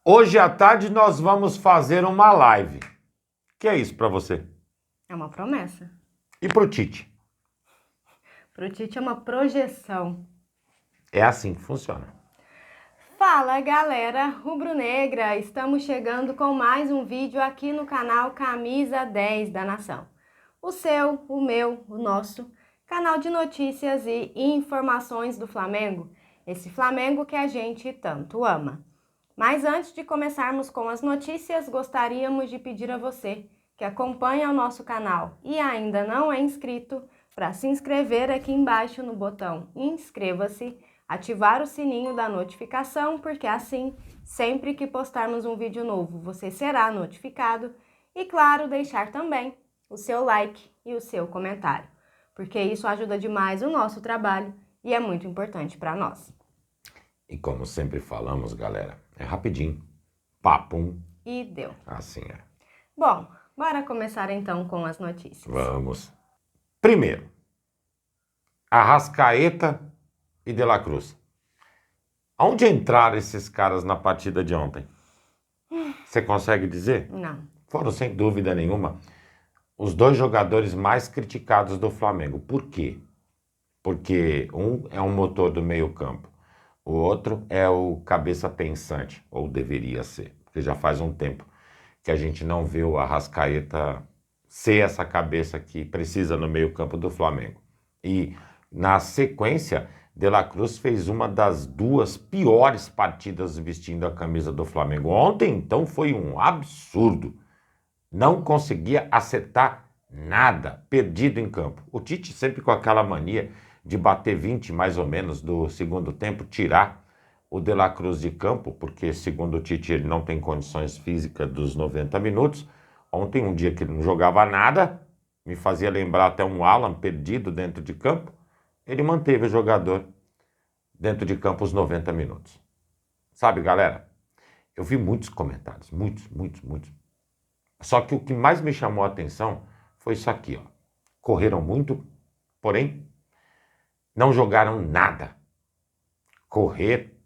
Hoje à tarde nós vamos fazer uma live. Que é isso para você? É uma promessa. E pro Tite? Pro Tite é uma projeção. É assim que funciona. Fala galera rubro-negra, estamos chegando com mais um vídeo aqui no canal Camisa 10 da Nação. O seu, o meu, o nosso canal de notícias e informações do Flamengo. Esse Flamengo que a gente tanto ama. Mas antes de começarmos com as notícias, gostaríamos de pedir a você que acompanha o nosso canal e ainda não é inscrito, para se inscrever aqui embaixo no botão inscreva-se, ativar o sininho da notificação, porque assim, sempre que postarmos um vídeo novo, você será notificado e, claro, deixar também o seu like e o seu comentário, porque isso ajuda demais o nosso trabalho e é muito importante para nós. E como sempre falamos, galera, é rapidinho. Papum. E deu. Assim é. Bom, bora começar então com as notícias. Vamos. Primeiro, Arrascaeta e De La Cruz. Aonde entraram esses caras na partida de ontem? Você consegue dizer? Não. Foram, sem dúvida nenhuma, os dois jogadores mais criticados do Flamengo. Por quê? Porque um é um motor do meio-campo, o outro é o cabeça pensante, ou deveria ser, porque já faz um tempo que a gente não vê o Arrascaeta ser essa cabeça que precisa no meio-campo do Flamengo. E na sequência, De La Cruz fez uma das duas piores partidas vestindo a camisa do Flamengo. Ontem, então, foi um absurdo. Não conseguia acertar nada, perdido em campo. O Tite sempre com aquela mania de bater 20 mais ou menos do segundo tempo, tirar o De La Cruz de campo, porque segundo o Tite ele não tem condições físicas dos 90 minutos. Ontem, um dia que ele não jogava nada, me fazia lembrar até um Alan perdido dentro de campo, ele manteve o jogador dentro de campo os 90 minutos. Sabe, galera, eu vi muitos comentários, muitos. Só que o que mais me chamou a atenção foi isso aqui, ó. Correram muito, porém, não jogaram nada. Correr,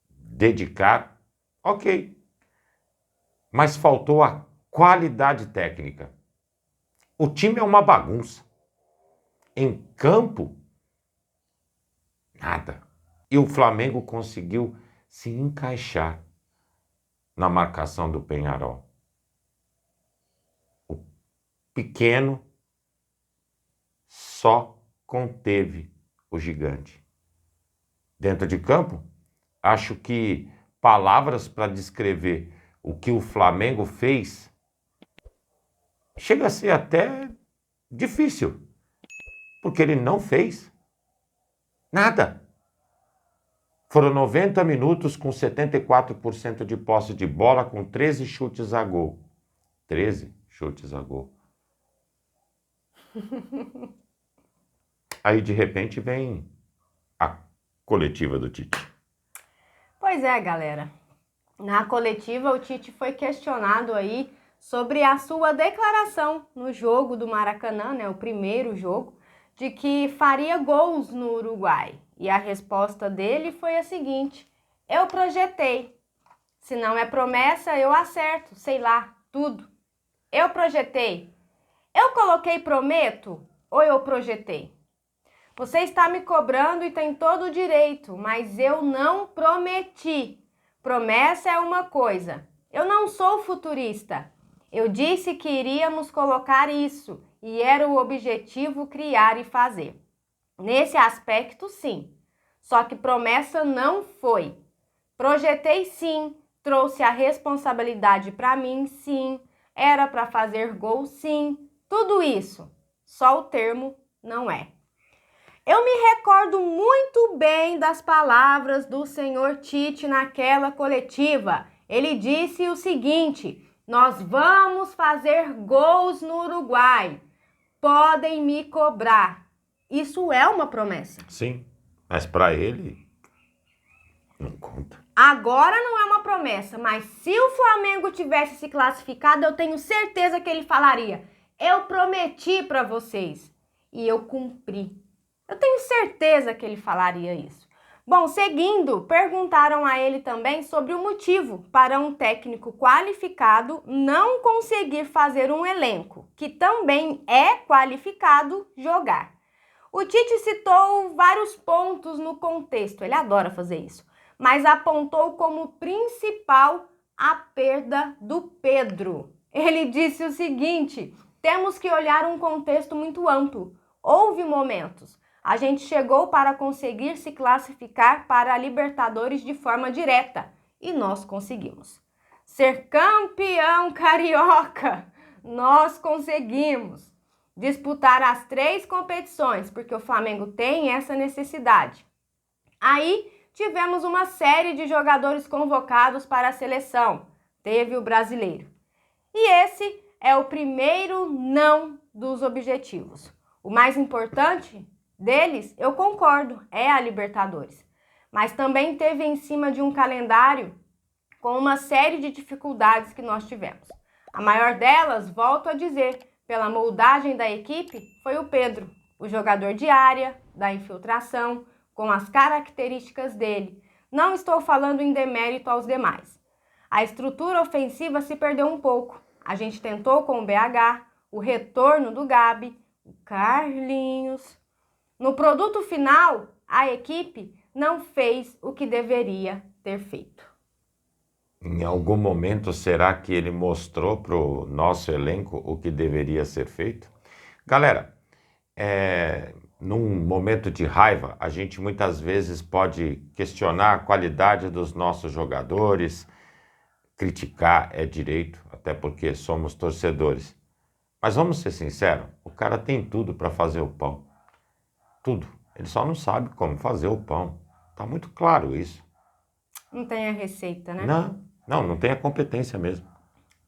dedicar, ok. Mas faltou a qualidade técnica. O time é uma bagunça. Em campo, nada. E o Flamengo conseguiu se encaixar na marcação do Peñarol. O pequeno só conteve o gigante. Dentro de campo, acho que palavras para descrever o que o Flamengo fez chega a ser até difícil, porque ele não fez nada. Foram 90 minutos com 74% de posse de bola, com 13 chutes a gol. 13 chutes a gol. Aí, de repente, vem a coletiva do Tite. Pois é, galera. Na coletiva, o Tite foi questionado aí sobre a sua declaração no jogo do Maracanã, né, o primeiro jogo, de que faria gols no Uruguai. E a resposta dele foi a seguinte: eu projetei. Se não é promessa, eu acerto, sei lá, tudo. Eu projetei. Eu coloquei prometo ou eu projetei? Você está me cobrando e tem todo o direito, mas eu não prometi. Promessa é uma coisa. Eu não sou futurista. Eu disse que iríamos colocar isso e era o objetivo criar e fazer. Nesse aspecto, sim. Só que promessa não foi. Projetei sim, trouxe a responsabilidade para mim, sim. Era para fazer gol, sim. Tudo isso. Só o termo não é. Eu me recordo muito bem das palavras do senhor Tite naquela coletiva. Ele disse o seguinte: nós vamos fazer gols no Uruguai. Podem me cobrar. Isso é uma promessa. Sim, mas para ele não conta. Agora não é uma promessa, mas se o Flamengo tivesse se classificado, eu tenho certeza que ele falaria: eu prometi para vocês e eu cumpri. Eu tenho certeza que ele falaria isso. Bom, seguindo, perguntaram a ele também sobre o motivo para um técnico qualificado não conseguir fazer um elenco, que também é qualificado, jogar. O Tite citou vários pontos no contexto, ele adora fazer isso, mas apontou como principal a perda do Pedro. Ele disse o seguinte: temos que olhar um contexto muito amplo. Houve momentos. A gente chegou para conseguir se classificar para a Libertadores de forma direta e nós conseguimos. Ser campeão carioca, nós conseguimos. Disputar as 3 competições, porque o Flamengo tem essa necessidade. Aí tivemos uma série de jogadores convocados para a seleção. Teve o brasileiro. E esse é o primeiro não dos objetivos. O mais importante deles, eu concordo, é a Libertadores. Mas também teve em cima de um calendário com uma série de dificuldades que nós tivemos. A maior delas, volto a dizer, pela moldagem da equipe, foi o Pedro, o jogador de área, da infiltração, com as características dele. Não estou falando em demérito aos demais. A estrutura ofensiva se perdeu um pouco. A gente tentou com o BH, o retorno do Gabi, o Carlinhos. No produto final, a equipe não fez o que deveria ter feito. Em algum momento, será que ele mostrou para o nosso elenco o que deveria ser feito? Galera, num momento de raiva, a gente muitas vezes pode questionar a qualidade dos nossos jogadores, criticar é direito, até porque somos torcedores. Mas vamos ser sinceros, o cara tem tudo para fazer o pão. Tudo. Ele só não sabe como fazer o pão. Tá muito claro isso. Não tem a receita, né? Não tem a competência mesmo.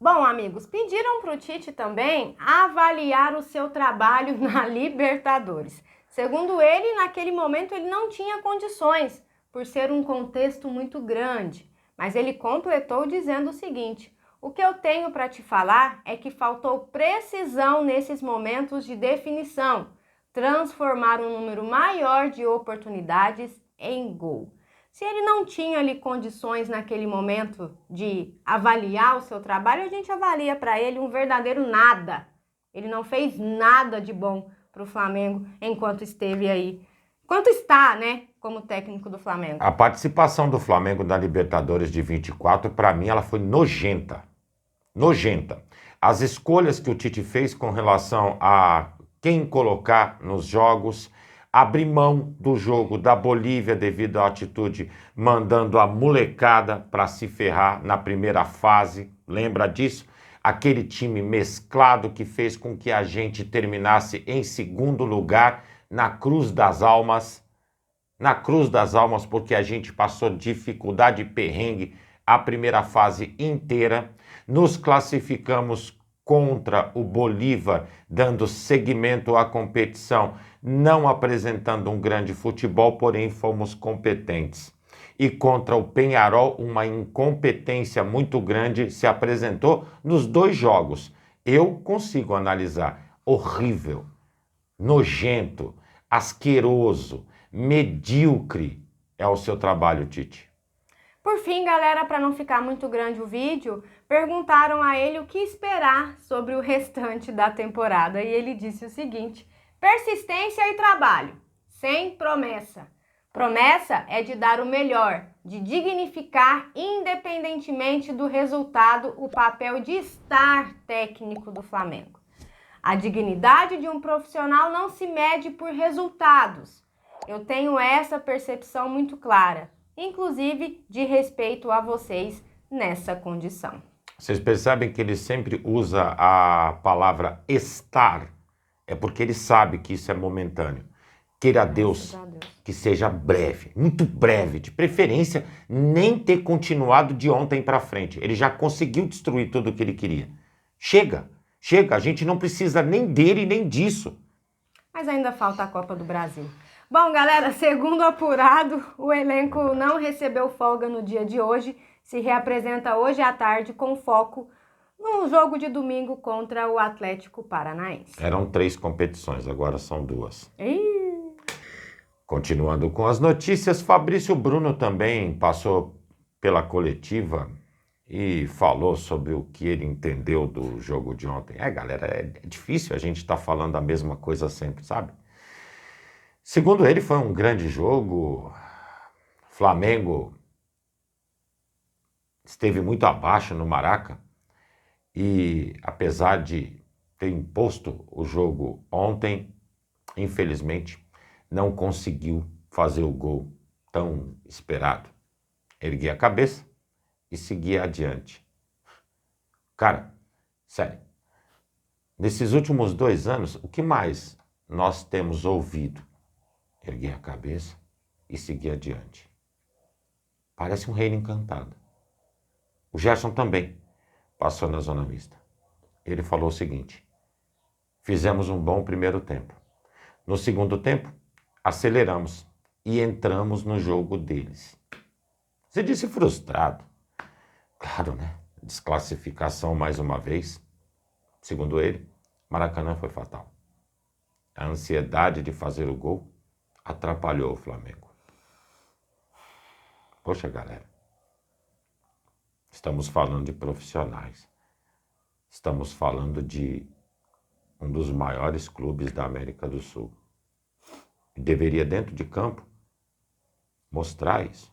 Bom, amigos, pediram para o Tite também avaliar o seu trabalho na Libertadores. Segundo ele, naquele momento ele não tinha condições, por ser um contexto muito grande. Mas ele completou dizendo o seguinte: o que eu tenho para te falar é que faltou precisão nesses momentos de definição, transformar um número maior de oportunidades em gol. Se ele não tinha ali condições naquele momento de avaliar o seu trabalho, a gente avalia para ele um verdadeiro nada. Ele não fez nada de bom para o Flamengo enquanto esteve aí, enquanto está, né, como técnico do Flamengo. A participação do Flamengo na Libertadores de 24, para mim, ela foi nojenta. Nojenta. As escolhas que o Tite fez com relação a quem colocar nos jogos, abrir mão do jogo da Bolívia devido à atitude, mandando a molecada para se ferrar na primeira fase. Lembra disso? Aquele time mesclado que fez com que a gente terminasse em segundo lugar na Cruz das Almas. Na Cruz das Almas, porque a gente passou dificuldade e perrengue a primeira fase inteira. Nos classificamos contra o Bolívar, dando seguimento à competição, não apresentando um grande futebol, porém fomos competentes. E contra o Peñarol, uma incompetência muito grande se apresentou nos 2 jogos. Eu consigo analisar. Horrível, nojento, asqueroso, medíocre é o seu trabalho, Tite. Por fim, galera, para não ficar muito grande o vídeo, perguntaram a ele o que esperar sobre o restante da temporada. E ele disse o seguinte: persistência e trabalho, sem promessa. Promessa é de dar o melhor, de dignificar, independentemente do resultado, o papel de estar técnico do Flamengo. A dignidade de um profissional não se mede por resultados. Eu tenho essa percepção muito clara, inclusive de respeito a vocês nessa condição. Vocês percebem que ele sempre usa a palavra estar, é porque ele sabe que isso é momentâneo. Queira a Deus que seja breve, muito breve, de preferência nem ter continuado de ontem para frente. Ele já conseguiu destruir tudo o que ele queria. Chega, a gente não precisa nem dele nem disso. Mas ainda falta a Copa do Brasil. Bom, galera, segundo apurado, o elenco não recebeu folga no dia de hoje, se reapresenta hoje à tarde com foco no jogo de domingo contra o Atlético Paranaense. Eram 3 competições, agora são 2. Continuando com as notícias, Fabrício Bruno também passou pela coletiva e falou sobre o que ele entendeu do jogo de ontem. Galera, é difícil a gente estar falando a mesma coisa sempre, sabe? Segundo ele, foi um grande jogo. Flamengo esteve muito abaixo no Maraca e, apesar de ter imposto o jogo ontem, infelizmente, não conseguiu fazer o gol tão esperado. Ergui a cabeça e segui adiante. Cara, sério, nesses últimos 2 anos, o que mais nós temos ouvido? Ergui a cabeça e segui adiante. Parece um reino encantado. O Gerson também passou na zona mista. Ele falou o seguinte: fizemos um bom primeiro tempo. No segundo tempo, aceleramos e entramos no jogo deles. Você disse frustrado. Claro, né? Desclassificação mais uma vez. Segundo ele, Maracanã foi fatal. A ansiedade de fazer o gol atrapalhou o Flamengo. Poxa, galera. Estamos falando de profissionais. Estamos falando de um dos maiores clubes da América do Sul. E deveria, dentro de campo, mostrar isso.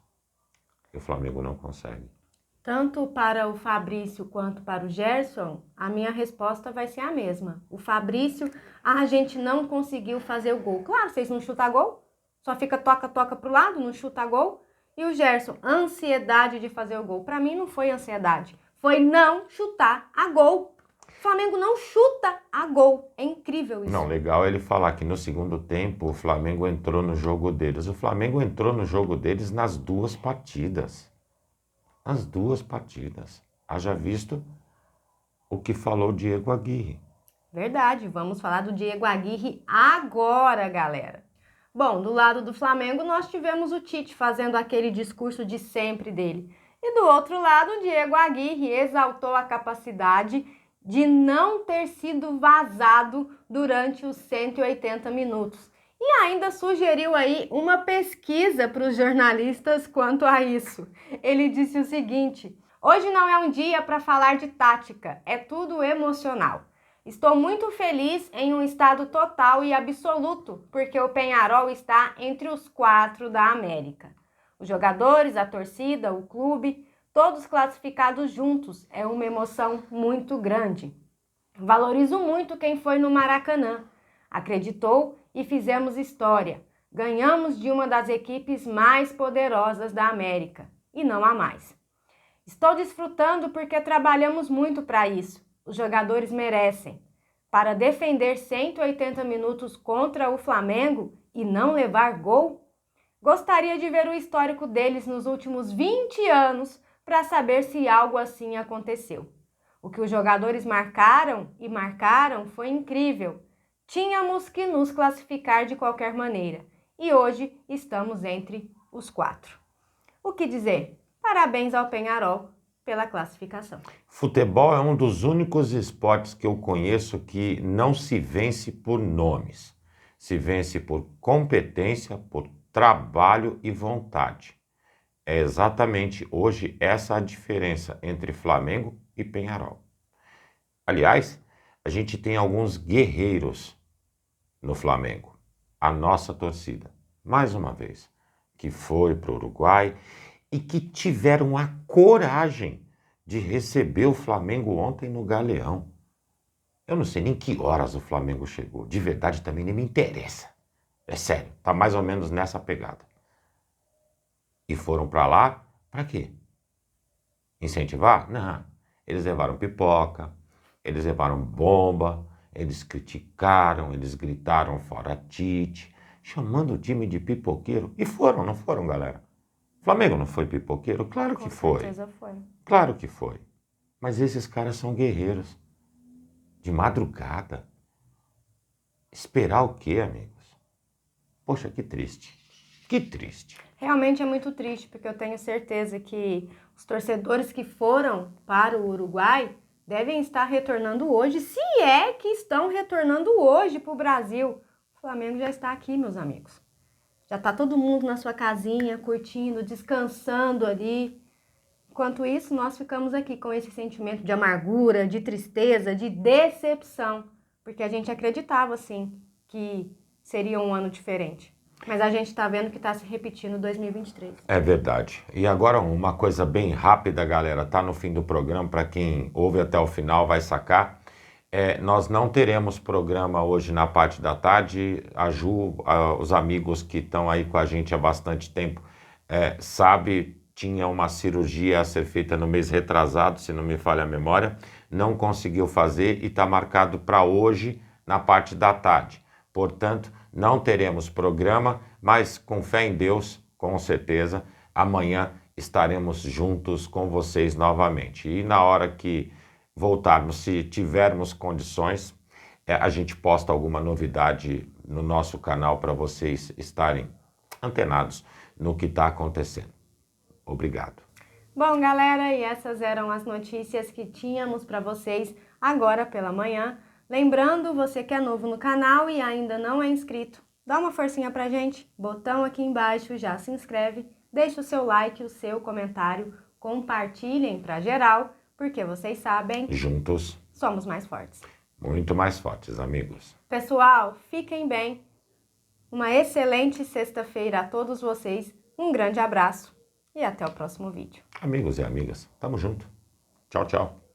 E o Flamengo não consegue. Tanto para o Fabrício quanto para o Gerson, a minha resposta vai ser a mesma. O Fabrício, a gente não conseguiu fazer o gol. Claro, vocês não chutam gol, só fica toca pro lado, não chuta gol. E o Gerson, ansiedade de fazer o gol. Para mim não foi ansiedade, foi não chutar a gol. O Flamengo não chuta a gol. É incrível isso. Não, legal ele falar que no segundo tempo o Flamengo entrou no jogo deles. O Flamengo entrou no jogo deles nas 2 partidas. As 2 partidas. Haja visto o que falou Diego Aguirre. Verdade, vamos falar do Diego Aguirre agora, galera. Bom, do lado do Flamengo nós tivemos o Tite fazendo aquele discurso de sempre dele. E do outro lado, o Diego Aguirre exaltou a capacidade de não ter sido vazado durante os 180 minutos. E ainda sugeriu aí uma pesquisa para os jornalistas quanto a isso. Ele disse o seguinte: hoje não é um dia para falar de tática, é tudo emocional. Estou muito feliz em um estado total e absoluto, porque o Peñarol está entre os 4 da América. Os jogadores, a torcida, o clube, todos classificados juntos, é uma emoção muito grande. Valorizo muito quem foi no Maracanã, acreditou e fizemos história. Ganhamos de uma das equipes mais poderosas da América, e não há mais. Estou desfrutando porque trabalhamos muito para isso. Os jogadores merecem. Para defender 180 minutos contra o Flamengo e não levar gol? Gostaria de ver o histórico deles nos últimos 20 anos para saber se algo assim aconteceu. O que os jogadores marcaram foi incrível. Tínhamos que nos classificar de qualquer maneira e hoje estamos entre os 4. O que dizer? Parabéns ao Peñarol pela classificação. Futebol é um dos únicos esportes que eu conheço que não se vence por nomes. Se vence por competência, por trabalho e vontade. É exatamente hoje essa a diferença entre Flamengo e Peñarol. Aliás, a gente tem alguns guerreiros no Flamengo. A nossa torcida, mais uma vez, que foi para o Uruguai e que tiveram a coragem de receber o Flamengo ontem no Galeão. Eu não sei nem que horas o Flamengo chegou. De verdade, também nem me interessa. É sério, tá mais ou menos nessa pegada. E foram para lá, para quê? Incentivar? Não. Eles levaram pipoca, eles levaram bomba, eles criticaram, eles gritaram fora Tite, chamando o time de pipoqueiro. E foram, não foram, galera? O Flamengo não foi pipoqueiro? Claro que foi. Com certeza foi. Claro que foi. Mas esses caras são guerreiros. De madrugada. Esperar o quê, amigos? Poxa, que triste. Que triste. Realmente é muito triste, porque eu tenho certeza que os torcedores que foram para o Uruguai devem estar retornando hoje, se é que estão retornando hoje para o Brasil. O Flamengo já está aqui, meus amigos. Já tá todo mundo na sua casinha, curtindo, descansando ali. Enquanto isso, nós ficamos aqui com esse sentimento de amargura, de tristeza, de decepção, porque a gente acreditava, assim, que seria um ano diferente. Mas a gente está vendo que está se repetindo 2023. É verdade. E agora uma coisa bem rápida, galera, tá no fim do programa, para quem ouve até o final vai sacar. Nós não teremos programa hoje na parte da tarde. A Ju, os amigos que estão aí com a gente há bastante tempo, sabe, tinha uma cirurgia a ser feita no mês retrasado, se não me falha a memória, não conseguiu fazer e está marcado para hoje na parte da tarde. Portanto, não teremos programa, mas com fé em Deus, com certeza, amanhã estaremos juntos com vocês novamente. E na hora que voltarmos, se tivermos condições, a gente posta alguma novidade no nosso canal para vocês estarem antenados no que está acontecendo. Obrigado. Bom, galera, e essas eram as notícias que tínhamos para vocês agora pela manhã. Lembrando, você que é novo no canal e ainda não é inscrito, dá uma forcinha pra gente, botão aqui embaixo, já se inscreve, deixa o seu like, o seu comentário, compartilhem pra geral, porque vocês sabem, juntos somos mais fortes. Muito mais fortes, amigos. Pessoal, fiquem bem, uma excelente sexta-feira a todos vocês, um grande abraço e até o próximo vídeo. Amigos e amigas, tamo junto. Tchau, tchau.